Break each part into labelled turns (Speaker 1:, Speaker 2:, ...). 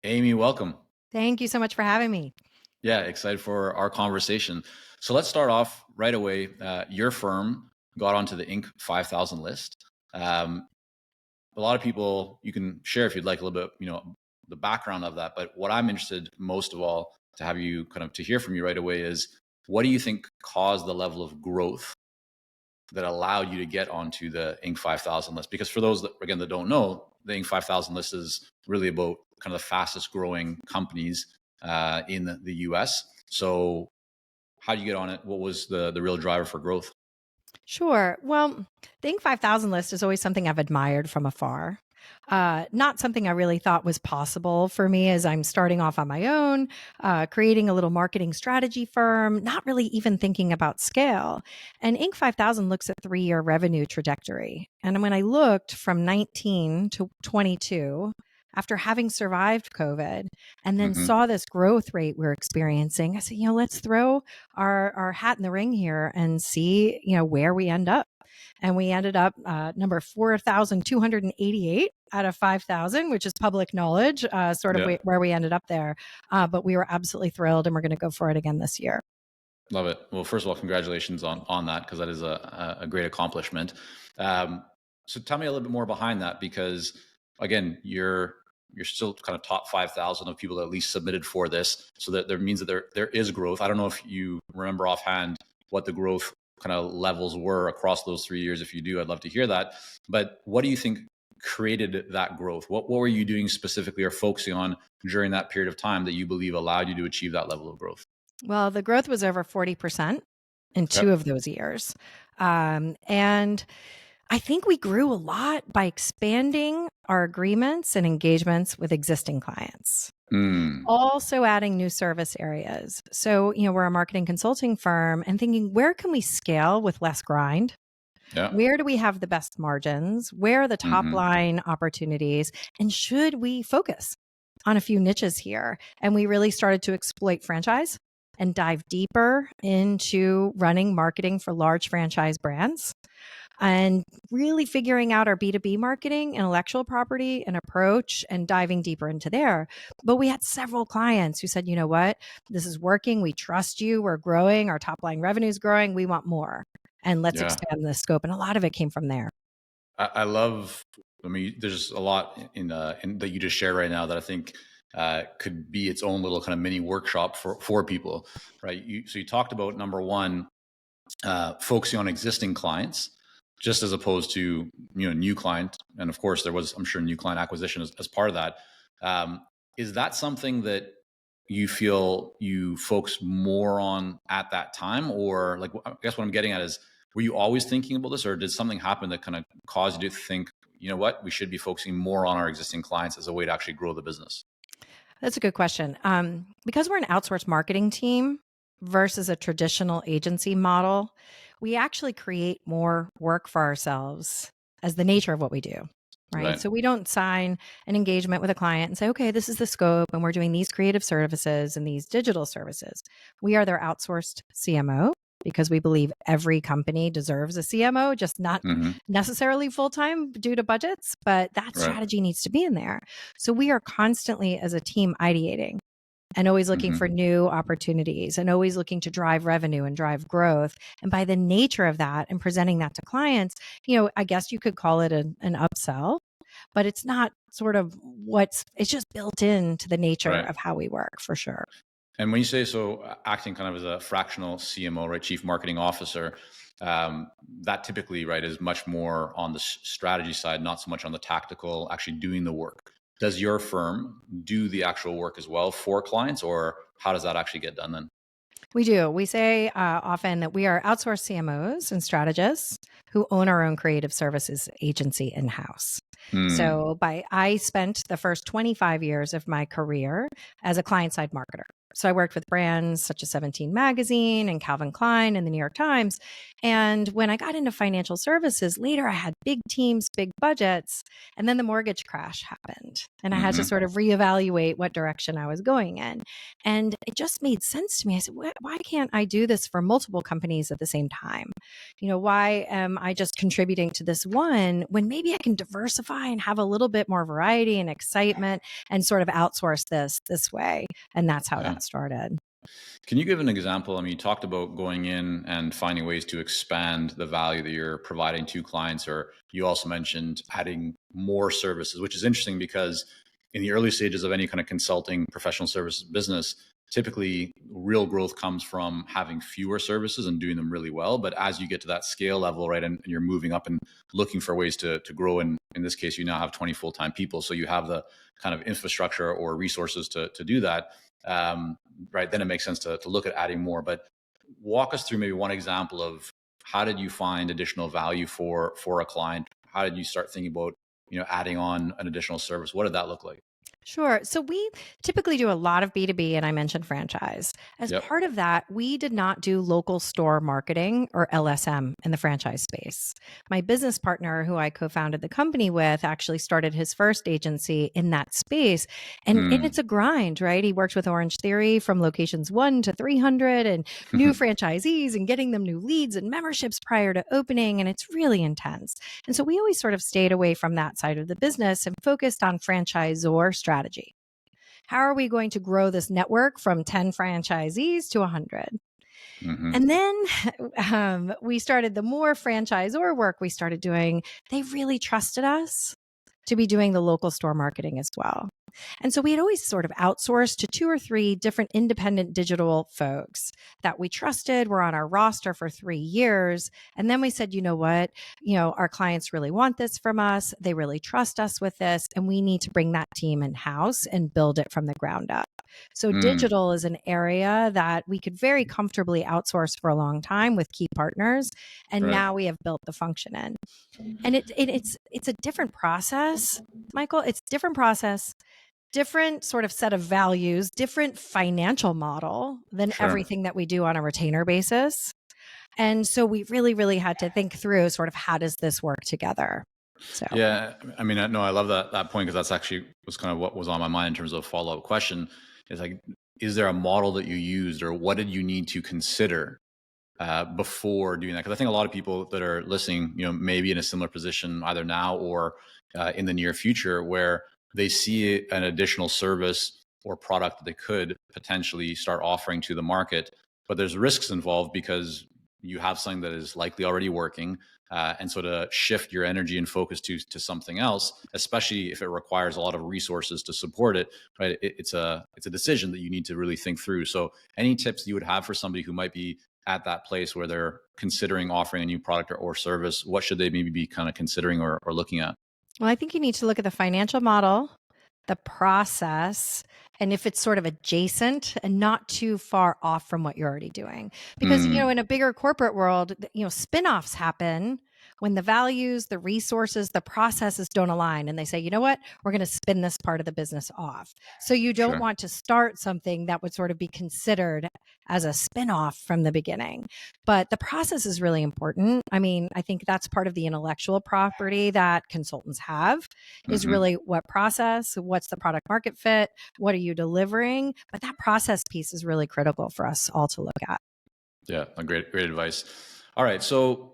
Speaker 1: Amy, welcome.
Speaker 2: Thank you so much for having me.
Speaker 1: Yeah, excited for our conversation. So let's start off right away. Your firm got onto the Inc. 5000 list. Um, a lot of people, you can share if you'd like a little bit, the background of that. But what I'm interested most of all to have you kind of to hear from you right away is what do you think caused the level of growth that allowed you to get onto the Inc. 5000 list? Because for those that, again, that don't know, the Inc. 5000 list is really about kind of the fastest growing companies in the US. So how do you get on it? What was the real driver for growth?
Speaker 2: Sure. Well, the Inc. 5000 list is always something I've admired from afar. Not something I really thought was possible for me as I'm starting off on my own, creating a little marketing strategy firm, not really even thinking about scale. And Inc. 5000 looks at 3 year revenue trajectory. And when I looked from 19 to 22, after having survived COVID and then
Speaker 1: Hmm.
Speaker 2: saw this growth rate we're experiencing, I said, let's throw our hat in the ring here and see, where we end up. And we ended up number 4,288 out of 5,000, which is public knowledge, sort of
Speaker 1: Yeah,
Speaker 2: where we ended up there. But we were absolutely thrilled and we're going to go for it again this year.
Speaker 1: love it. Well, first of all, congratulations on that because that is a great accomplishment. So tell me a little bit more behind that because again, you're still kind of top 5,000 of people that at least submitted for this. So that there means that there is growth. I don't know if you remember offhand what the growth kind of levels were across those 3 years. If you do, I'd love to hear that. But what do you think created that growth? What were you doing specifically or focusing on during that period of time that you believe allowed you to achieve that level of growth?
Speaker 2: Well, the growth was over 40% in
Speaker 1: Okay.
Speaker 2: 2 of those years. And I think we grew a lot by expanding our agreements and engagements with existing clients.
Speaker 1: Mm,
Speaker 2: Also adding new service areas. So, we're a marketing consulting firm and thinking, where can we scale with less grind?
Speaker 1: yeah.
Speaker 2: Where do we have the best margins? Where are the top
Speaker 1: Hmm.
Speaker 2: line opportunities? And should we focus on a few niches here? And we really started to exploit franchise and dive deeper into running marketing for large franchise brands and really figuring out our B2B marketing, intellectual property, and approach and diving deeper into there. But we had several clients who said, you know what, this is working. We trust you. We're growing. Our top line revenue is growing. We want more. And let's
Speaker 1: Yeah.
Speaker 2: expand the scope. And a lot of it came from there.
Speaker 1: I love. I mean, there's a lot in that you just shared right now that I think could be its own little kind of mini workshop for people, right? So you talked about number one, focusing on existing clients, just as opposed to new client, and of course there was, I'm sure, new client acquisition as part of that. Is that something that you feel you focus more on at that time, or like I guess what I'm getting at is, were you always thinking about this, or did something happen that kind of caused you to think, you know what, we should be focusing more on our existing clients as a way to actually grow the business?
Speaker 2: That's a good question. Because we're an outsourced marketing team versus a traditional agency model, we actually create more work for ourselves as the nature of what we do. Right.
Speaker 1: Right.
Speaker 2: So we don't sign an engagement with a client and say, okay, this is the scope and we're doing these creative services and these digital services. We are their outsourced CMO because we believe every company deserves a CMO, just not
Speaker 1: Hmm.
Speaker 2: necessarily full time due to budgets, but that
Speaker 1: Right.
Speaker 2: strategy needs to be in there. So we are constantly as a team ideating and always looking for
Speaker 1: Hmm.
Speaker 2: new opportunities and always looking to drive revenue and drive growth. And by the nature of that and presenting that to clients, I guess you could call it an upsell, but it's not sort of it's just built into the nature
Speaker 1: Right.
Speaker 2: of how we work for sure.
Speaker 1: And when you say so, acting kind of as a fractional CMO, right, chief marketing officer, that typically, right, is much more on the strategy side, not so much on the tactical, actually doing the work. Does your firm do the actual work as well for clients, or how does that actually get done then?
Speaker 2: We do. We say often that we are outsourced CMOs and strategists who own our own creative services agency in house.
Speaker 1: Hmm.
Speaker 2: So I spent the first 25 years of my career as a client side marketer. So I worked with brands such as 17 Magazine and Calvin Klein and the New York Times. And when I got into financial services, later I had big teams, big budgets, and then the mortgage crash happened. And I had to
Speaker 1: Mm-hmm.
Speaker 2: sort of reevaluate what direction I was going in. And it just made sense to me. I said, why can't I do this for multiple companies at the same time? Why am I just contributing to this one when maybe I can diversify and have a little bit more variety and excitement and sort of outsource this way? And that's how
Speaker 1: Yeah.
Speaker 2: that started.
Speaker 1: Can you give an example? I mean, you talked about going in and finding ways to expand the value that you're providing to clients, or you also mentioned adding more services, which is interesting because in the early stages of any kind of consulting professional services business, typically real growth comes from having fewer services and doing them really well. But as you get to that scale level, right, and you're moving up and looking for ways to grow, and in this case, you now have 20 full-time people. So you have the kind of infrastructure or resources to do that. Right, then it makes sense to look at adding more. But walk us through maybe one example of how did you find additional value for a client? How did you start thinking about adding on an additional service? What did that look like?
Speaker 2: Sure. So we typically do a lot of B2B, and I mentioned franchise. As
Speaker 1: Yep.
Speaker 2: part of that, we did not do local store marketing or LSM in the franchise space. My business partner, who I co founded the company with, actually started his first agency in that space. And
Speaker 1: Mm.
Speaker 2: it's a grind, right? He worked with Orange Theory from locations 1 to 300 and new franchisees and getting them new leads and memberships prior to opening. And it's really intense. And so we always sort of stayed away from that side of the business and focused on franchisor strategy. How are we going to grow this network from 10 franchisees to 100?
Speaker 1: Hmm.
Speaker 2: And then we started the more franchisor work we started doing. They really trusted us to be doing the local store marketing as well. And so we had always sort of outsourced to 2 or 3 different independent digital folks that we trusted, were on our roster for 3 years. And then we said, you know what? Our clients really want this from us. They really trust us with this. And we need to bring that team in house and build it from the ground up. So
Speaker 1: Mm.
Speaker 2: digital is an area that we could very comfortably outsource for a long time with key partners. And
Speaker 1: Right.
Speaker 2: now we have built the function in. And it's a different process, Michael. It's a different process, different sort of set of values, different financial model than
Speaker 1: Sure.
Speaker 2: everything that we do on a retainer basis. And so we really, really had to think through sort of how does this work together? So
Speaker 1: Yeah, I mean, no, I love that point because that's actually was kind of what was on my mind in terms of follow-up question. Is like, is there a model that you used, or what did you need to consider before doing that? Because I think a lot of people that are listening, may be in a similar position either now or in the near future, where they see an additional service or product that they could potentially start offering to the market, but there's risks involved because you have something that is likely already working. And so to shift your energy and focus to something else, especially if it requires a lot of resources to support it, right? It's a decision that you need to really think through. So any tips you would have for somebody who might be at that place where they're considering offering a new product or service, what should they maybe be kind of considering or looking at?
Speaker 2: well, I think you need to look at the financial model, the process, and if it's sort of adjacent and not too far off from what you're already doing. Because,
Speaker 1: Mm,
Speaker 2: in a bigger corporate world, spin-offs happen when the values, the resources, the processes don't align. And they say, you know what, we're going to spin this part of the business off. So you don't
Speaker 1: sure.
Speaker 2: want to start something that would sort of be considered as a spin-off from the beginning. But the process is really important. I mean, I think that's part of the intellectual property that consultants have is
Speaker 1: Hmm.
Speaker 2: really what process, what's the product market fit, what are you delivering? But that process piece is really critical for us all to look at.
Speaker 1: Yeah, a great advice. All right, so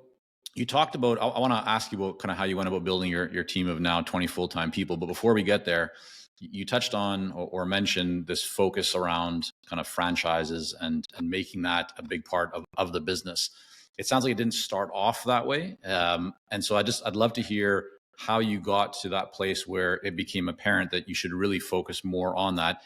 Speaker 1: you talked about. I want to ask you about kind of how you went about building your team of now 20 full-time people. But before we get there, you touched on or mentioned this focus around kind of franchises and making that a big part of the business. It sounds like it didn't start off that way, and so I'd love to hear how you got to that place where it became apparent that you should really focus more on that.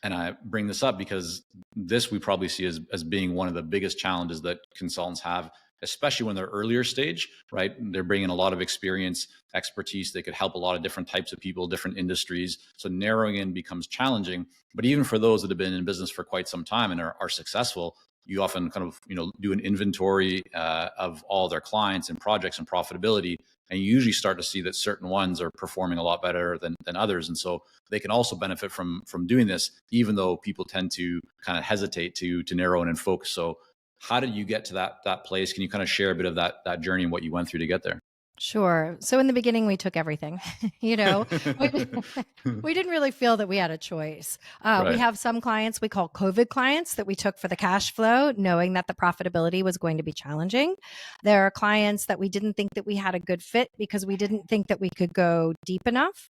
Speaker 1: And I bring this up because this we probably see as being one of the biggest challenges that consultants have, especially when they're earlier stage, right? They're bringing a lot of experience, expertise. They could help a lot of different types of people, different industries. So narrowing in becomes challenging. But even for those that have been in business for quite some time and are successful, you often kind of, do an inventory of all their clients and projects and profitability. And you usually start to see that certain ones are performing a lot better than others. And so they can also benefit from doing this, even though people tend to kind of hesitate to narrow in and focus. So how did you get to that place? Can you kind of share a bit of that journey and what you went through to get there?
Speaker 2: Sure. So in the beginning, we took everything. you know, we, we didn't really feel that we had a choice. We
Speaker 1: Right.
Speaker 2: have some clients we call COVID clients that we took for the cash flow, knowing that the profitability was going to be challenging. There are clients that we didn't think that we had a good fit because we didn't think that we could go deep enough.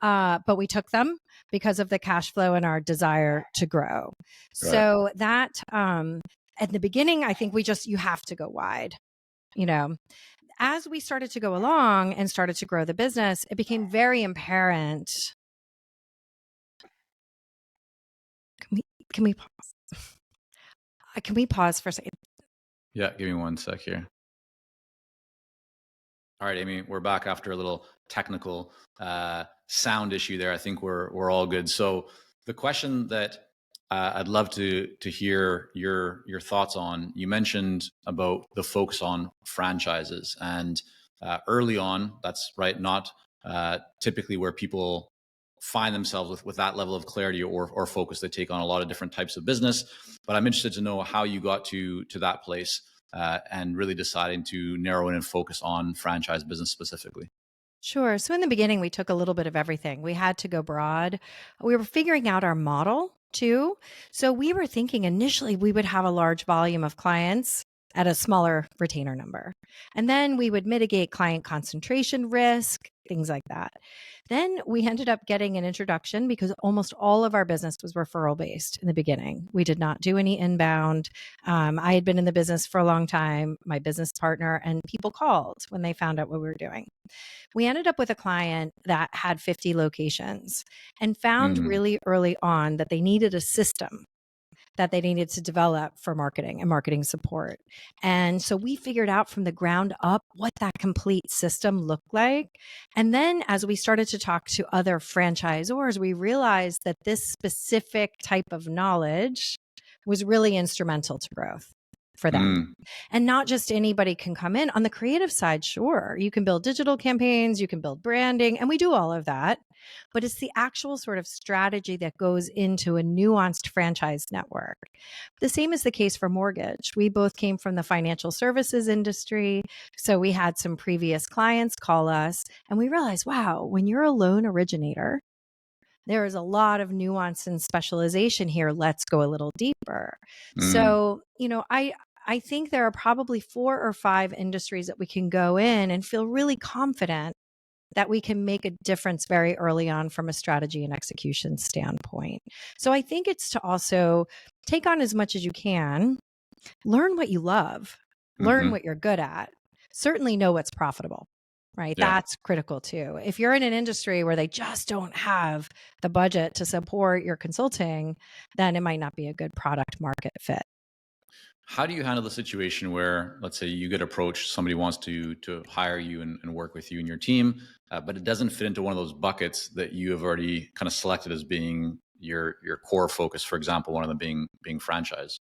Speaker 2: But we took them because of the cash flow and our desire to grow.
Speaker 1: Right.
Speaker 2: So that, at the beginning, I think you have to go wide, you know. As we started to go along and started to grow the business, it became very apparent. Can we pause? Can we pause for a second?
Speaker 1: Yeah. Give me one sec here. All right, Amy, we're back after a little technical sound issue there. I think we're all good. So the question that I'd love to hear your thoughts on. You mentioned about the focus on franchises, and early on, that's right, not typically where people find themselves with that level of clarity or focus. They take on a lot of different types of business. But I'm interested to know how you got to that place and really deciding to narrow in and focus on franchise business specifically.
Speaker 2: Sure. So in the beginning, we took a little bit of everything. We had to go broad. We were figuring out our model too. So we were thinking initially we would have a large volume of clients at a smaller retainer number. And then we would mitigate client concentration risk, things like that. Then we ended up getting an introduction because almost all of our business was referral based in the beginning. We did not do any inbound. I had been in the business for a long time, my business partner, and people called when they found out what we were doing. We ended up with a client that had 50 locations and found
Speaker 1: Mm,
Speaker 2: really early on that they needed a system that they needed to develop for marketing and marketing support. And so we figured out from the ground up what that complete system looked like. And then as we started to talk to other franchisors, we realized that this specific type of knowledge was really instrumental to growth for them.
Speaker 1: mm,
Speaker 2: And not just anybody can come in. On the creative side, sure, you can build digital campaigns, you can build branding, and we do all of that. But it's the actual sort of strategy that goes into a nuanced franchise network. The same is the case for mortgage. We both came from the financial services industry. So we had some previous clients call us, and we realized, wow, when you're a loan originator, there is a lot of nuance and specialization here. Let's go a little deeper.
Speaker 1: mm,
Speaker 2: So, I think there are probably 4 or 5 industries that we can go in and feel really confident that we can make a difference very early on from a strategy and execution standpoint. So I think it's to also take on as much as you can, learn what you love, learn
Speaker 1: hmm.
Speaker 2: what you're good at, certainly know what's profitable. Right.
Speaker 1: Yeah.
Speaker 2: That's critical too. If you're in an industry where they just don't have the budget to support your consulting, then it might not be a good product market fit.
Speaker 1: How do you handle the situation where, let's say, you get approached, somebody wants to hire you and work with you and your team, but it doesn't fit into one of those buckets that you have already kind of selected as being your core focus? For example, one of them being franchise.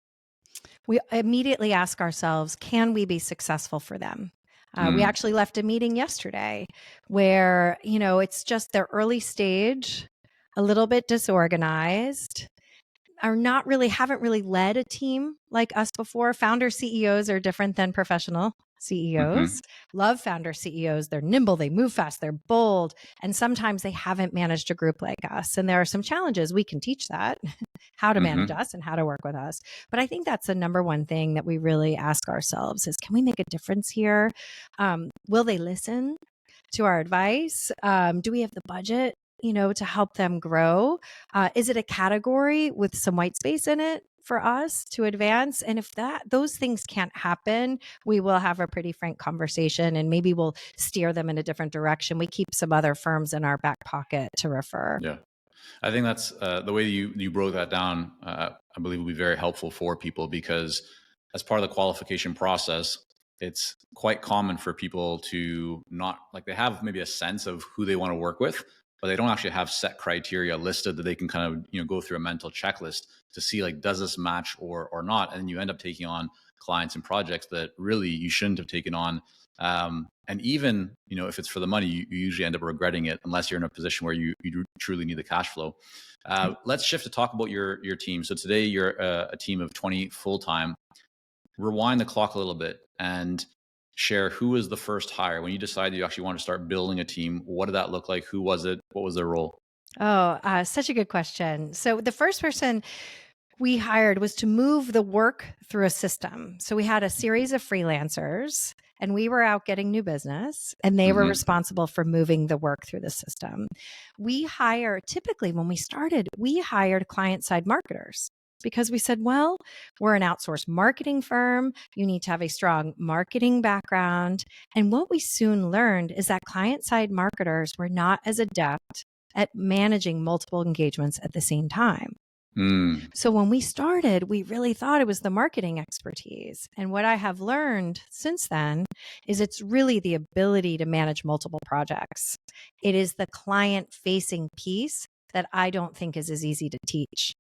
Speaker 2: We immediately ask ourselves, can we be successful for them? We
Speaker 1: Mm,
Speaker 2: actually left a meeting yesterday where, it's just their early stage, a little bit disorganized, haven't really led a team like us before. Founder CEOs are different than professional CEOs.
Speaker 1: hmm.
Speaker 2: Love founder CEOs. They're nimble, they move fast, they're bold, and sometimes they haven't managed a group like us. And there are some challenges. We can teach that, how to manage
Speaker 1: Hmm.
Speaker 2: us and how to work with us. But I think that's the number one thing that we really ask ourselves is, can we make a difference here? Will they listen to our advice? Do we have the budget, to help them grow? Is it a category with some white space in it for us to advance? And if those things can't happen, we will have a pretty frank conversation and maybe we'll steer them in a different direction. We keep some other firms in our back pocket to refer.
Speaker 1: Yeah. I think that's the way you broke that down. I believe will be very helpful for people because as part of the qualification process, it's quite common for people to not like they have maybe a sense of who they want to work with, but they don't actually have set criteria listed that they can kind of, go through a mental checklist to see, like, does this match or not? And then you end up taking on clients and projects that really you shouldn't have taken on. And even, if it's for the money, you usually end up regretting it unless you're in a position where you truly need the cash flow. Let's shift to talk about your team. So today you're a team of 20 full-time. Rewind the clock a little bit and share who was the first hire. When you decided you actually want to start building a team, what did that look like? Who was it? What was their role?
Speaker 2: Oh, such a good question. So the first person we hired was to move the work through a system. So we had a series of freelancers and we were out getting new business and they were
Speaker 1: Mm-hmm.
Speaker 2: responsible for moving the work through the system. Typically when we started, we hired client side marketers because we said, well, we're an outsourced marketing firm. You need to have a strong marketing background. And what we soon learned is that client side marketers were not as adept at managing multiple engagements at the same time.
Speaker 1: Mm.
Speaker 2: So when we started, we really thought it was the marketing expertise. And what I have learned since then is it's really the ability to manage multiple projects. It is the client facing piece that I don't think is as easy to teach.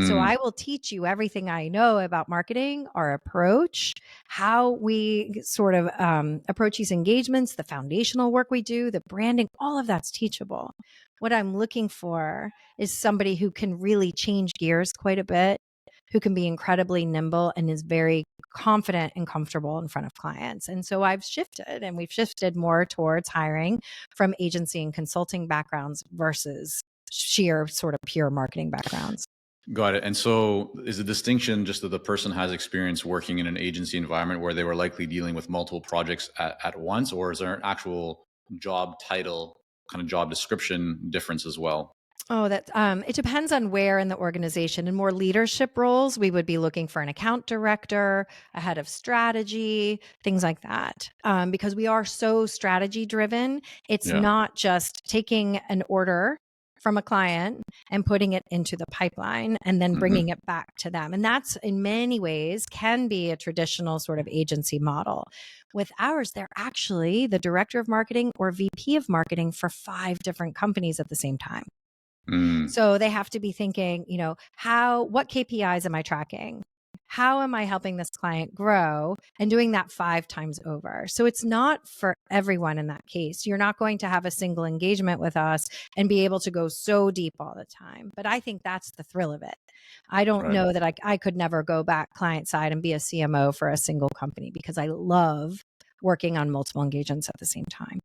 Speaker 2: So I
Speaker 1: Mm.
Speaker 2: will teach you everything I know about marketing, our approach, how we sort of approach these engagements, the foundational work we do, the branding, all of that's teachable. What I'm looking for is somebody who can really change gears quite a bit, who can be incredibly nimble and is very confident and comfortable in front of clients. And so I've shifted and we've shifted more towards hiring from agency and consulting backgrounds versus sheer sort of pure marketing backgrounds.
Speaker 1: Got it. And so is the distinction just that the person has experience working in an agency environment where they were likely dealing with multiple projects at once, or is there an actual job title, kind of job description difference as well?
Speaker 2: Oh, that it depends on where in the organization. In more leadership roles, we would be looking for an account director, a head of strategy, things like that. Because we are so strategy driven, it's
Speaker 1: Yeah.
Speaker 2: not just taking an order from a client and putting it into the pipeline and then
Speaker 1: Hmm.
Speaker 2: bringing it back to them. And that's in many ways can be a traditional sort of agency model. With ours, they're actually the director of marketing or VP of marketing for 5 different companies at the same time.
Speaker 1: Mm.
Speaker 2: So they have to be thinking, what KPIs am I tracking? How am I helping this client grow and doing that 5 times over? So it's not for everyone in that case. You're not going to have a single engagement with us and be able to go so deep all the time. But I think that's the thrill of it. I don't
Speaker 1: Right.
Speaker 2: know that I could never go back client side and be a CMO for a single company because I love working on multiple engagements at the same time.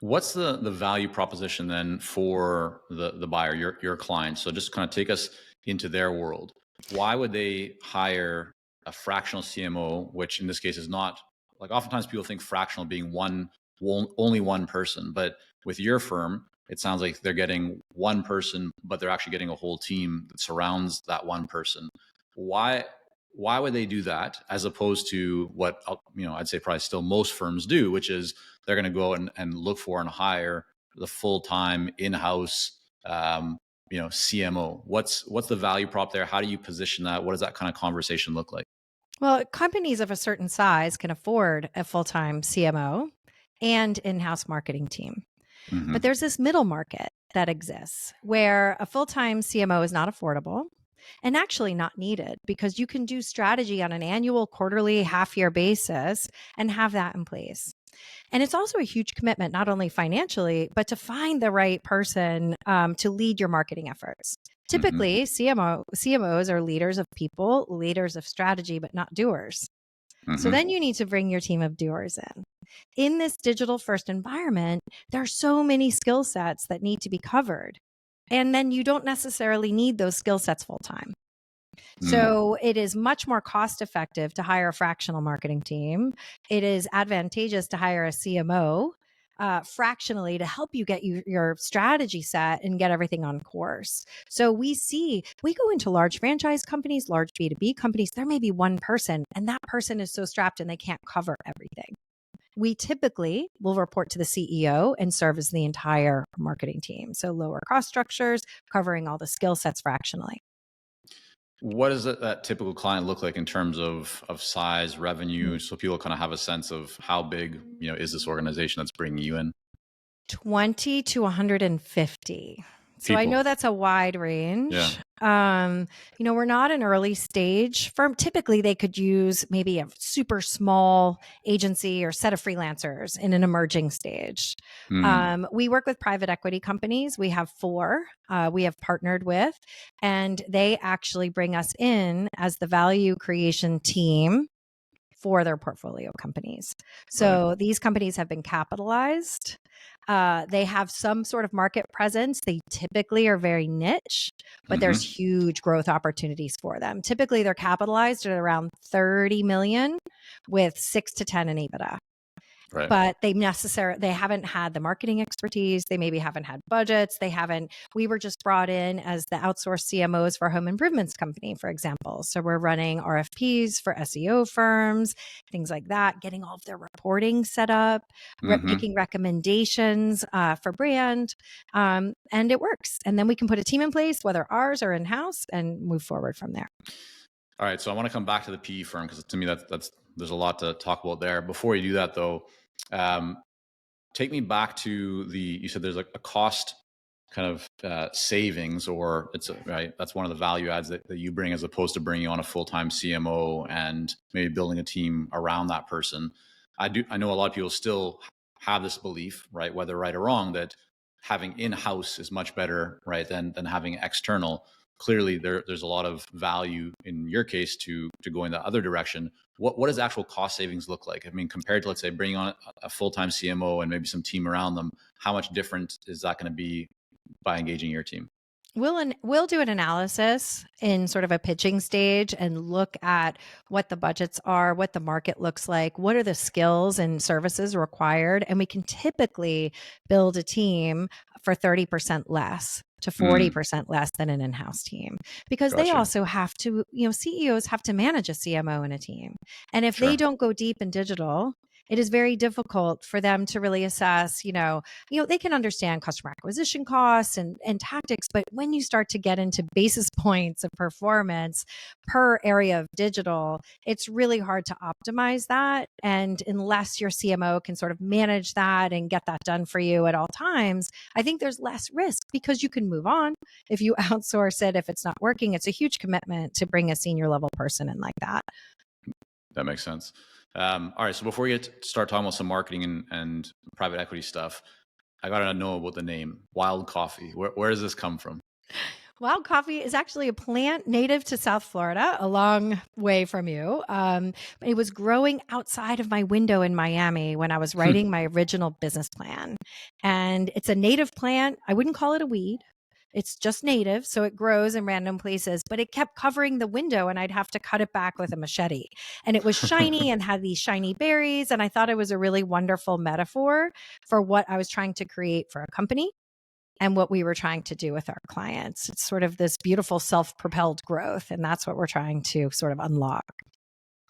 Speaker 1: What's the value proposition then for the buyer, your client? So just kind of take us into their world. Why would they hire a fractional CMO, which in this case is not, like, oftentimes people think fractional being only one person, but with your firm, it sounds like they're getting one person, but they're actually getting a whole team that surrounds that one person. Why why would they do that as opposed to what, I'd say probably still most firms do, which is they're going to go and look for and hire the full-time in-house CMO. What's the value prop there? How do you position that? What does that kind of conversation look like?
Speaker 2: Well, companies of a certain size can afford a full-time CMO and in-house marketing team. But
Speaker 1: Hmm.
Speaker 2: there's this middle market that exists where a full-time CMO is not affordable and actually not needed because you can do strategy on an annual, quarterly, half-year basis and have that in place. And it's also a huge commitment, not only financially, but to find the right person to lead your marketing efforts.
Speaker 1: Hmm.
Speaker 2: Typically, CMOs are leaders of people, leaders of strategy, but not doers. So then
Speaker 1: Hmm.
Speaker 2: you need to bring your team of doers in. In this digital first environment, there are so many skill sets that need to be covered. And then you don't necessarily need those skill sets full time.
Speaker 1: Mm.
Speaker 2: So it is much more cost effective to hire a fractional marketing team. It is advantageous to hire a CMO fractionally to help you get your strategy set and get everything on course. So we go into large franchise companies, large B2B companies. There may be one person, and that person is so strapped and they can't cover everything. We typically will report to the CEO and serve as the entire marketing team. So lower cost structures, covering all the skill sets fractionally.
Speaker 1: What does that typical client look like in terms of size, revenue, so people kind of have a sense of how big, is this organization that's bringing you in?
Speaker 2: 20 to 150. So I
Speaker 1: People?
Speaker 2: know that's a wide
Speaker 1: Yeah.
Speaker 2: range. We're not an early stage firm. Typically, they could use maybe a super small agency or set of freelancers in an emerging stage.
Speaker 1: Mm,
Speaker 2: We work with private equity companies. We have four we have partnered with, and they actually bring us in as the value creation team for their portfolio companies.
Speaker 1: right.
Speaker 2: So these companies have been capitalized. They have some sort of market presence. They typically are very niche, but there's
Speaker 1: Hmm.
Speaker 2: huge growth opportunities for them. Typically, they're capitalized at around 30 million with 6 to 10 in EBITDA,
Speaker 1: Right.
Speaker 2: but they haven't had the marketing expertise. They maybe haven't had budgets. We were just brought in as the outsourced CMOs for a home improvements company, for example. So we're running RFPs for SEO firms, things like that, getting all of their reporting set up,
Speaker 1: Hmm.
Speaker 2: making recommendations for brand. And it works. And then we can put a team in place, whether ours or in-house, and move forward from there.
Speaker 1: All right. So I want to come back to the PE firm because to me that's there's a lot to talk about there. Before you do that, though, um, take me back to you said there's a cost kind of savings, or right. That's one of the value adds that you bring, as opposed to bringing on a full-time CMO and maybe building a team around that person. I know a lot of people still have this belief, right, whether right or wrong, that having in-house is much better, right, than having external. Clearly there's a lot of value in your case to going the other direction. What does actual cost savings look like? I mean, compared to, let's say, bringing on a full-time CMO and maybe some team around them, how much different is that going to be by engaging your team?
Speaker 2: We'll do an analysis in sort of a pitching stage and look at what the budgets are, what the market looks like, what are the skills and services required, and we can typically build a team for 30% less to
Speaker 1: Mm,
Speaker 2: 40% less than an in-house team, because they
Speaker 1: gotcha.
Speaker 2: also have to, CEOs have to manage a CMO and a team. And if they
Speaker 1: Sure.
Speaker 2: don't go deep in digital, it is very difficult for them to really assess, they can understand customer acquisition costs and tactics, but when you start to get into basis points of performance per area of digital, it's really hard to optimize that. And unless your CMO can sort of manage that and get that done for you at all times, I think there's less risk because you can move on. If you outsource it, if it's not working, it's a huge commitment to bring a senior level person in like that.
Speaker 1: That makes sense. All right. So before we start talking about some marketing and private equity stuff, I got to know about the name Wild Coffee. Where does this come from?
Speaker 2: Wild coffee is actually a plant native to South Florida, a long way from you. It was growing outside of my window in Miami when I was writing my original business plan. And it's a native plant. I wouldn't call it a weed. It's just native, so it grows in random places, but it kept covering the window and I'd have to cut it back with a machete. And it was shiny and had these shiny berries. And I thought it was a really wonderful metaphor for what I was trying to create for a company and what we were trying to do with our clients. It's sort of this beautiful self-propelled growth, and that's what we're trying to sort of unlock.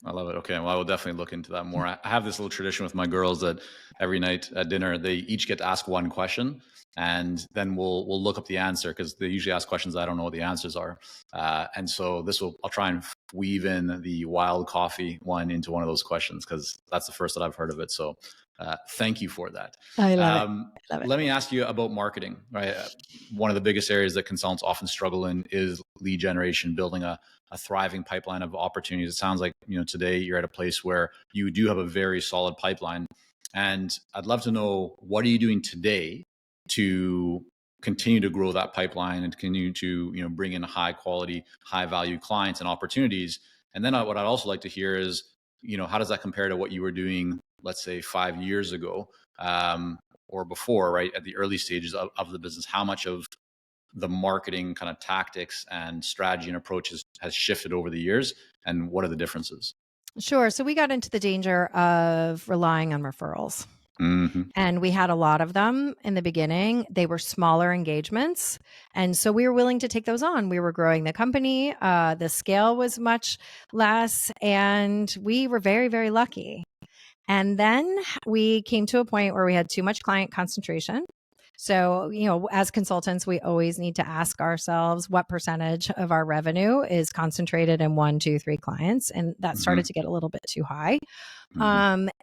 Speaker 1: I love it. Okay. Well, I will definitely look into that more. I have this little tradition with my girls that every night at dinner, they each get to ask one question, and then we'll look up the answer, because they usually ask questions I don't know what the answers are. And so I'll try and weave in the wild coffee one into one of those questions, because that's the first that I've heard of it. So thank you for that.
Speaker 2: I love it. I love it.
Speaker 1: Let me ask you about marketing, right? One of the biggest areas that consultants often struggle in is lead generation, building a thriving pipeline of opportunities. It sounds like, today you're at a place where you do have a very solid pipeline. And I'd love to know, what are you doing today to continue to grow that pipeline and continue to, bring in high quality, high value clients and opportunities? And then what I'd also like to hear is, how does that compare to what you were doing, let's say 5 years ago, or before, right? At the early stages of the business, how much of the marketing kind of tactics and strategy and approaches has shifted over the years, and what are the differences?
Speaker 2: Sure. So we got into the danger of relying on referrals.
Speaker 1: Mm-hmm.
Speaker 2: And we had a lot of them in the beginning. They were smaller engagements. And so we were willing to take those on. We were growing the company. The scale was much less. And we were very, very lucky. And then we came to a point where we had too much client concentration. So, as consultants, we always need to ask ourselves what percentage of our revenue is concentrated in one, two, three clients. And that started to get a little bit too high.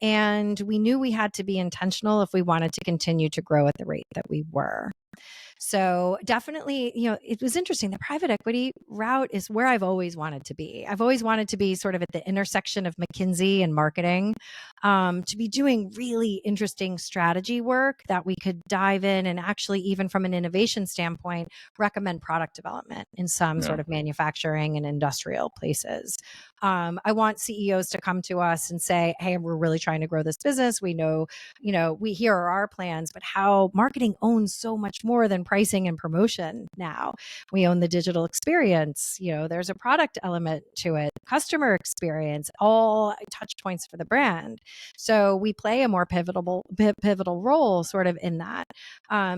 Speaker 2: And we knew we had to be intentional if we wanted to continue to grow at the rate that we were. So definitely, it was interesting. The private equity route is where I've always wanted to be. I've always wanted to be sort of at the intersection of McKinsey and marketing, to be doing really interesting strategy work that we could dive in and actually, even from an innovation standpoint, recommend product development in some sort of manufacturing and industrial places. I want CEOs to come to us and say, hey, we're really trying to grow this business. We know, here are our plans, but how marketing owns so much more than pricing and promotion now. We own the digital experience. There's a product element to it, customer experience, all touch points for the brand. So we play a more pivotal role sort of in that.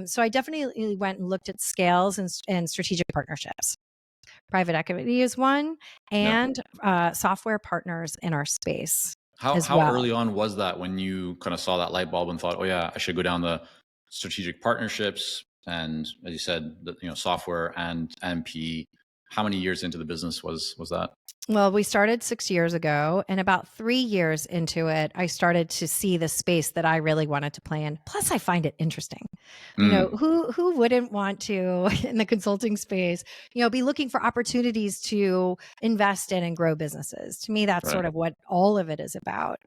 Speaker 2: So I definitely went and looked at scales and strategic partnerships. Private equity is one, and software partners in our space as
Speaker 1: How
Speaker 2: well.
Speaker 1: early on was that when you kind of saw that light bulb and thought, oh yeah, I should go down the strategic partnerships and, as you said, software and PE? How many years into the business was that?
Speaker 2: Well, we started 6 years ago, and about 3 years into it, I started to see the space that I really wanted to play in. Plus, I find it interesting. Who wouldn't want to, in the consulting space, be looking for opportunities to invest in and grow businesses? To me, that's sort of what all of it is about.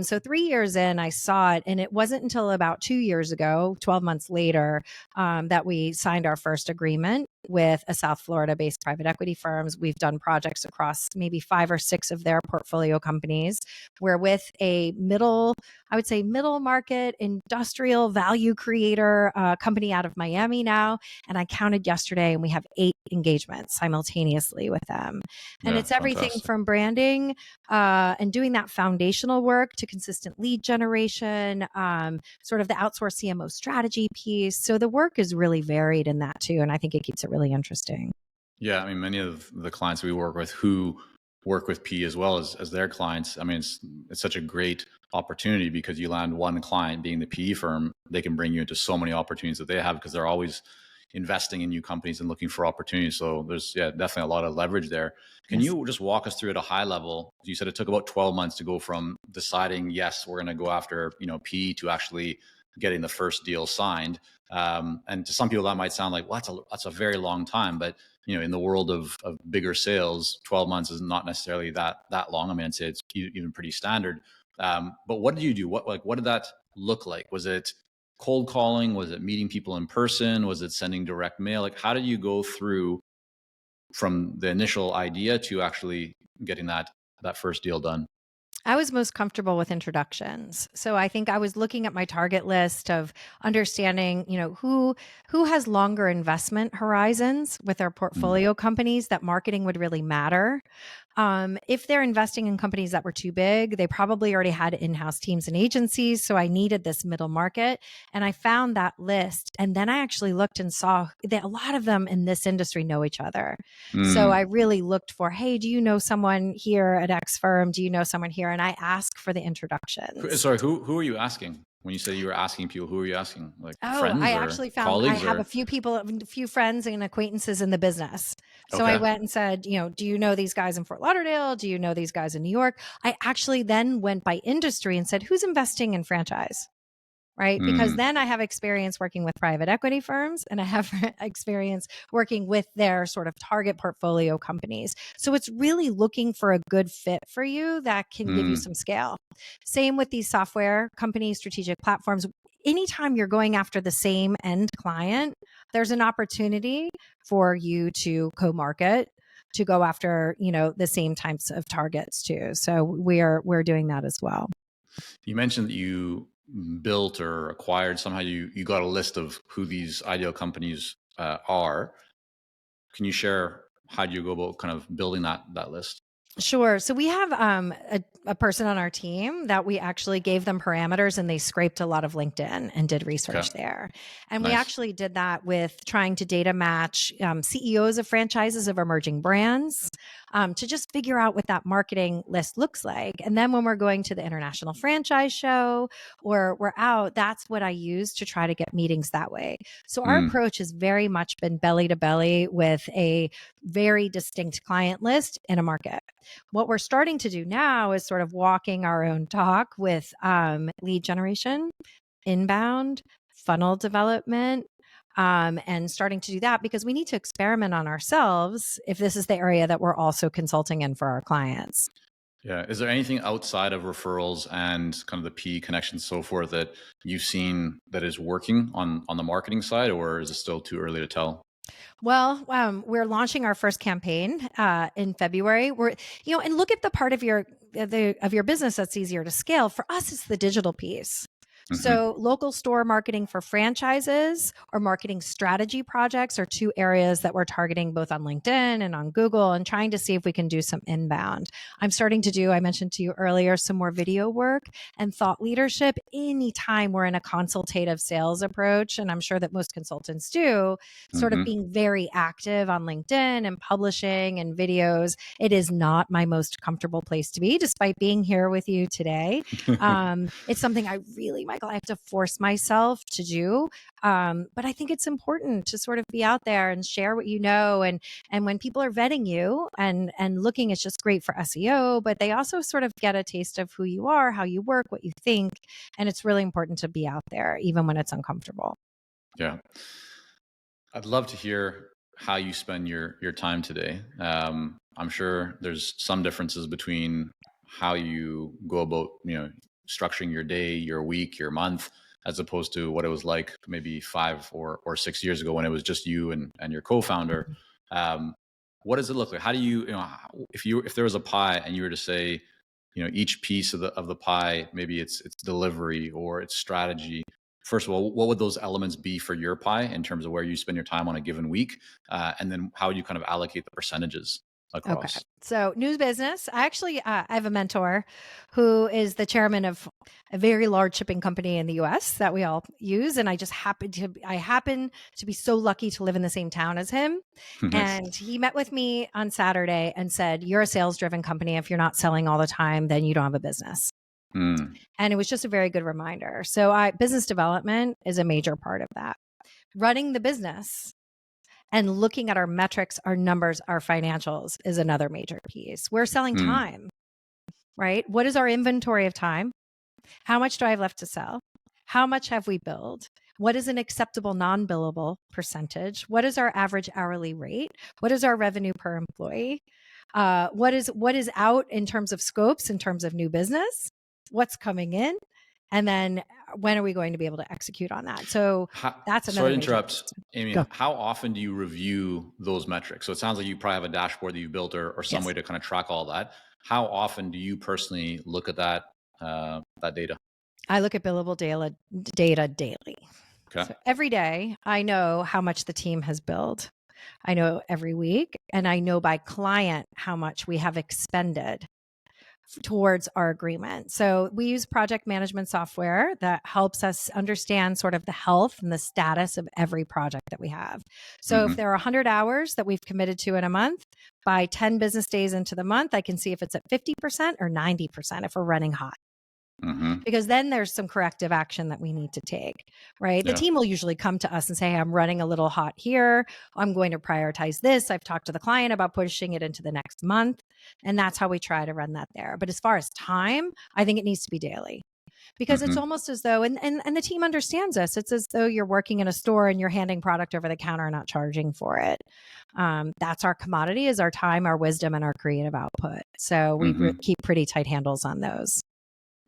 Speaker 2: So 3 years in, I saw it, and it wasn't until about 2 years ago, 12 months later, that we signed our first agreement with a South Florida-based private equity firms. We've done projects across maybe 5 or 6 of their portfolio companies. We're with a middle market industrial value creator company out of Miami now. And I counted yesterday, and we have 8 engagements simultaneously with them. And it's everything from branding and doing that foundational work to consistent lead generation, sort of the outsourced CMO strategy piece. So the work is really varied in that too. And I think it keeps it really interesting.
Speaker 1: Yeah. I mean, many of the clients we work with who work with P as well as their clients. I mean, it's such a great opportunity because you land one client being the PE firm, they can bring you into so many opportunities that they have because they're always investing in new companies and looking for opportunities. So there's definitely a lot of leverage there. Can you just walk us through at a high level? You said it took about 12 months to go from deciding, yes, we're going to go after, PE to actually getting the first deal signed. And to some people that might sound like, well, that's a very long time, but in the world of bigger sales, 12 months is not necessarily that long. I mean, I'd say it's even pretty standard. But what did you do? What did that look like? Was it cold calling? Was it meeting people in person? Was it sending direct mail? Like, how did you go through from the initial idea to actually getting that first deal done?
Speaker 2: I was most comfortable with introductions. So I think I was looking at my target list of understanding, who has longer investment horizons with their portfolio companies that marketing would really matter. If they're investing in companies that were too big, they probably already had in-house teams and agencies. So I needed this middle market, and I found that list. And then I actually looked and saw that a lot of them in this industry know each other. So I really looked for, hey, do you know someone here at X firm? Do you know someone here? And I asked for the introductions.
Speaker 1: Sorry, who are you asking? When you say you were asking people, who are you asking? Like friends
Speaker 2: I
Speaker 1: or
Speaker 2: actually found I
Speaker 1: colleagues?
Speaker 2: have a few friends and acquaintances in the business. So I went and said, do you know these guys in Fort Lauderdale? Do you know these guys in New York? I actually then went by industry and said, who's investing in franchise? Right? Because then I have experience working with private equity firms, and I have experience working with their sort of target portfolio companies. So it's really looking for a good fit for you that can give you some scale. Same with these software companies, strategic platforms. Anytime you're going after the same end client, there's an opportunity for you to co-market, to go after, the same types of targets too. So we're doing that as well.
Speaker 1: You mentioned that you built or acquired somehow. You got a list of who these ideal companies are. Can you share how do you go about kind of building that list?
Speaker 2: Sure. So we have a person on our team that we actually gave them parameters, and they scraped a lot of LinkedIn and did research there. And we actually did that with trying to data match CEOs of franchises of emerging brands, to just figure out what that marketing list looks like. And then when we're going to the international franchise show or we're out, that's what I use to try to get meetings that way. So our approach has very much been belly to belly with a very distinct client list in a market. What we're starting to do now is sort of walking our own talk with lead generation, inbound, funnel development, and starting to do that because we need to experiment on ourselves if this is the area that we're also consulting in for our clients.
Speaker 1: Yeah. Is there anything outside of referrals and kind of the P connections, so forth, that you've seen that is working on the marketing side, or is it still too early to tell?
Speaker 2: Well, we're launching our first campaign in February. We're, and look at the part of your business that's easier to scale. For us, it's the digital piece. So local store marketing for franchises or marketing strategy projects are two areas that we're targeting both on LinkedIn and on Google and trying to see if we can do some inbound. I'm starting to do, I mentioned to you earlier, some more video work and thought leadership anytime we're in a consultative sales approach. And I'm sure that most consultants do, sort of being very active on LinkedIn and publishing and videos. It is not my most comfortable place to be, despite being here with you today. It's something I really, Michael, I have to force myself to do. But I think it's important to sort of be out there and share what you know. And when people are vetting you and looking, it's just great for SEO, but they also sort of get a taste of who you are, how you work, what you think. And it's really important to be out there, even when it's uncomfortable.
Speaker 1: Yeah. I'd love to hear how you spend your time today. I'm sure there's some differences between how you go about, structuring your day, your week, your month, as opposed to what it was like maybe 5 or 6 years ago when it was just you and your co-founder. What does it look like? How do you, if there was a pie and you were to say, each piece of the pie, maybe it's delivery or it's strategy. First of all, what would those elements be for your pie in terms of where you spend your time on a given week? And then how would you kind of allocate the percentages
Speaker 2: Okay.
Speaker 1: across?
Speaker 2: So news business, I actually, I have a mentor who is the chairman of a very large shipping company in the US that we all use. And I just happen to be so lucky to live in the same town as him.
Speaker 1: Nice.
Speaker 2: And he met with me on Saturday and said, you're a sales driven company. If you're not selling all the time, then you don't have a business.
Speaker 1: Mm,
Speaker 2: And it was just a very good reminder. So business development is a major part of that. Running the business and looking at our metrics, our numbers, our financials is another major piece. We're selling
Speaker 1: mm,
Speaker 2: time, right? What is our inventory of time? How much do I have left to sell? How much have we billed? What is an acceptable non-billable percentage? What is our average hourly rate? What is our revenue per employee? What is out in terms of scopes, in terms of new business? What's coming in? And then when are we going to be able to execute on that? So that's
Speaker 1: sorry
Speaker 2: another
Speaker 1: to
Speaker 2: major
Speaker 1: interrupt,
Speaker 2: piece.
Speaker 1: Amy.
Speaker 2: Go.
Speaker 1: How often do you review those metrics? So it sounds like you probably have a dashboard that you've built or some
Speaker 2: Yes.
Speaker 1: way to kind of track all that. How often do you personally look at that data?
Speaker 2: I look at billable data daily.
Speaker 1: Okay.
Speaker 2: So every day, I know how much the team has billed. I know every week, and I know by client how much we have expended towards our agreement. So we use project management software that helps us understand sort of the health and the status of every project that we have. So if there are 100 hours that we've committed to in a month, by 10 business days into the month, I can see if it's at 50% or 90% if we're running hot. Because then there's some corrective action that we need to take, right? The
Speaker 1: Yeah.
Speaker 2: team will usually come to us and say, hey, I'm running a little hot here. I'm going to prioritize this. I've talked to the client about pushing it into the next month. And that's how we try to run that there. But as far as time, I think it needs to be daily because it's almost as though, and the team understands us. It's as though you're working in a store and you're handing product over the counter and not charging for it. That's our commodity, is our time, our wisdom, and our creative output. So we keep pretty tight handles on those.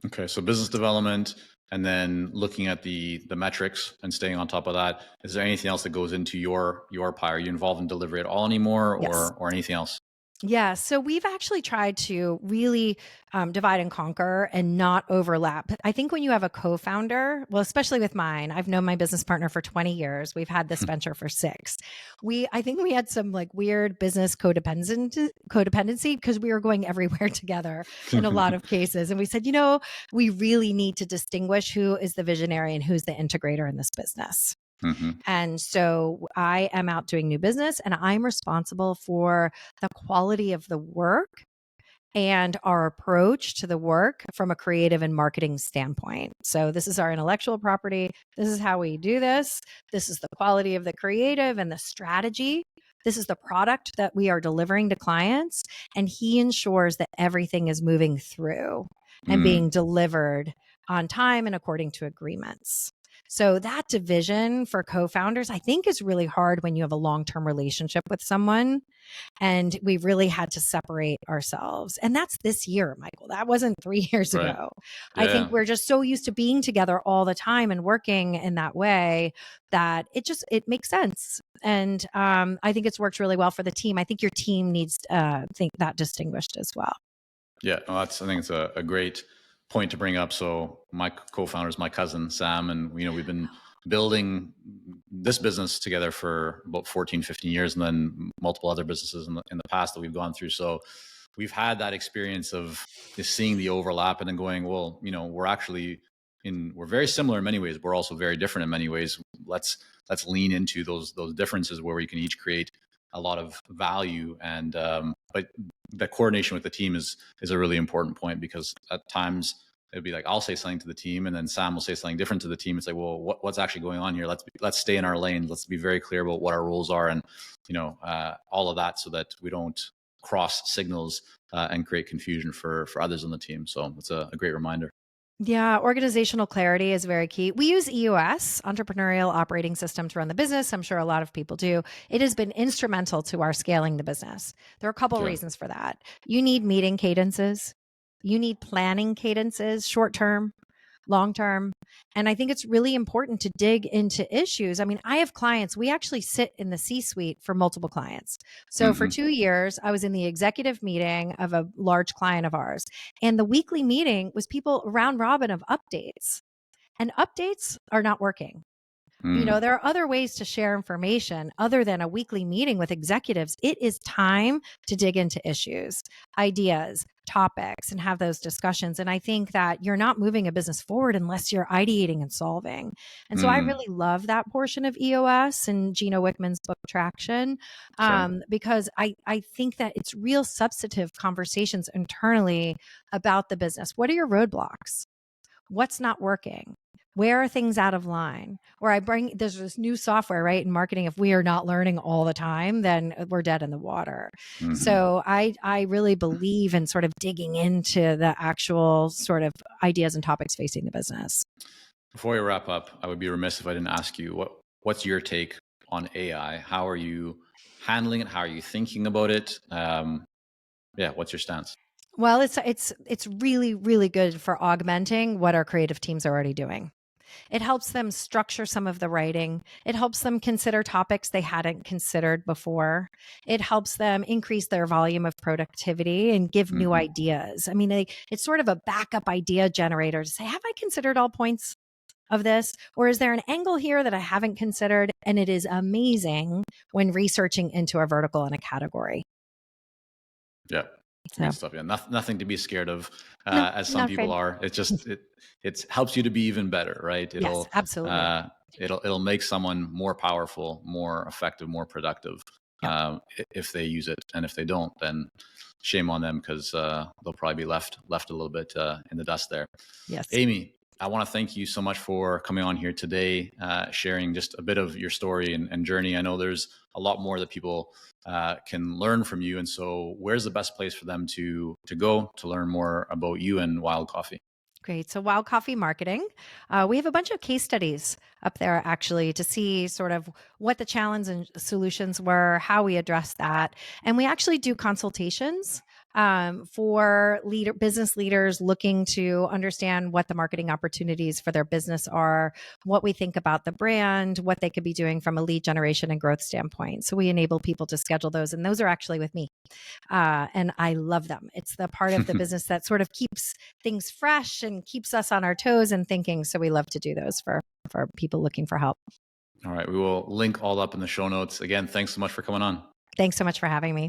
Speaker 1: Okay, so business development, and then looking at the metrics and staying on top of that. Is there anything else that goes into your pie? Are you involved in delivery at all anymore,
Speaker 2: Yes.
Speaker 1: or anything else?
Speaker 2: Yeah. So we've actually tried to really divide and conquer and not overlap. I think when you have a co-founder, well, especially with mine, I've known my business partner for 20 years. We've had this venture for 6. I think we had some like weird business codependency because we were going everywhere together in a lot of cases. And we said, we really need to distinguish who is the visionary and who's the integrator in this business.
Speaker 1: Mm-hmm.
Speaker 2: And so I am out doing new business, and I'm responsible for the quality of the work and our approach to the work from a creative and marketing standpoint. So this is our intellectual property. This is how we do this. This is the quality of the creative and the strategy. This is the product that we are delivering to clients. And he ensures that everything is moving through and being delivered on time and according to agreements. So that division for co-founders, I think, is really hard when you have a long-term relationship with someone, and we really had to separate ourselves. And that's this year, Michael. That wasn't 3 years
Speaker 1: Right.
Speaker 2: ago. I
Speaker 1: Yeah.
Speaker 2: think we're just so used to being together all the time and working in that way that it makes sense. And I think it's worked really well for the team. I think your team needs think that distinguished as well.
Speaker 1: Yeah, no, I think it's a great point to bring up. So my co-founder is my cousin, Sam, and we've been building this business together for about 14, 15 years, and then multiple other businesses in the past that we've gone through. So we've had that experience of just seeing the overlap and then going, well, we're very similar in many ways. We're also very different in many ways. Let's lean into those differences where we can each create a lot of value. And but the coordination with the team is a really important point, because at times it'd be like, I'll say something to the team and then Sam will say something different to the team. It's like, well, what's actually going on here? Let's stay in our lane. Let's be very clear about what our roles are, and all of that, so that we don't cross signals and create confusion for others on the team. So it's a great reminder.
Speaker 2: Yeah, organizational clarity is very key. We use EOS, Entrepreneurial Operating System, to run the business. I'm sure a lot of people do. It has been instrumental to our scaling the business. There are a couple reasons for that. You need meeting cadences. You need planning cadences, short term, long term. And I think it's really important to dig into issues. I mean, I have clients, we actually sit in the C-suite for multiple clients. So for 2 years, I was in the executive meeting of a large client of ours. And the weekly meeting was people round robin of updates. And updates are not working. There are other ways to share information other than a weekly meeting with executives. It is time to dig into issues, ideas, topics, and have those discussions. And I think that you're not moving a business forward unless you're ideating and solving. And so I really love that portion of EOS and Gino Wickman's book Traction, because I think that it's real substantive conversations internally about the business. What are your roadblocks? What's not working? Where are things out of line? Or there's this new software, right, in marketing. If we are not learning all the time, then we're dead in the water. So I really believe in sort of digging into the actual sort of ideas and topics facing the business.
Speaker 1: Before we wrap up, I would be remiss if I didn't ask you, what's your take on AI? How are you handling it? How are you thinking about it? What's your stance?
Speaker 2: Well, it's really, really good for augmenting what our creative teams are already doing. It helps them structure some of the writing. It helps them consider topics they hadn't considered before. It helps them increase their volume of productivity and give new ideas. I mean, it's sort of a backup idea generator to say, have I considered all points of this? Or is there an angle here that I haven't considered? And it is amazing when researching into a vertical and a category.
Speaker 1: Yeah.
Speaker 2: So,
Speaker 1: Good stuff. Yeah, nothing to be scared of,
Speaker 2: no,
Speaker 1: as some
Speaker 2: not
Speaker 1: people
Speaker 2: afraid.
Speaker 1: are. It just it helps you to be even better, right?
Speaker 2: Yes, absolutely.
Speaker 1: It'll make someone more powerful, more effective, more productive,
Speaker 2: Yeah.
Speaker 1: if they use it, and if they don't, then shame on them, because they'll probably be left a little bit in the dust there.
Speaker 2: Yes.
Speaker 1: Amy, I want to thank you so much for coming on here today, sharing just a bit of your story and journey. I know there's a lot more that people can learn from you. And so where's the best place for them to go to learn more about you and Wild Coffee?
Speaker 2: Great. So, Wild Coffee Marketing, we have a bunch of case studies up there actually to see sort of what the challenges and solutions were, how we address that. And we actually do consultations for business leaders looking to understand what the marketing opportunities for their business are, what we think about the brand, what they could be doing from a lead generation and growth standpoint. So we enable people to schedule those, and those are actually with me. And I love them. It's the part of the business that sort of keeps things fresh and keeps us on our toes and thinking. So we love to do those for people looking for help.
Speaker 1: All right. We will link all up in the show notes. Again, thanks so much for coming on.
Speaker 2: Thanks so much for having me.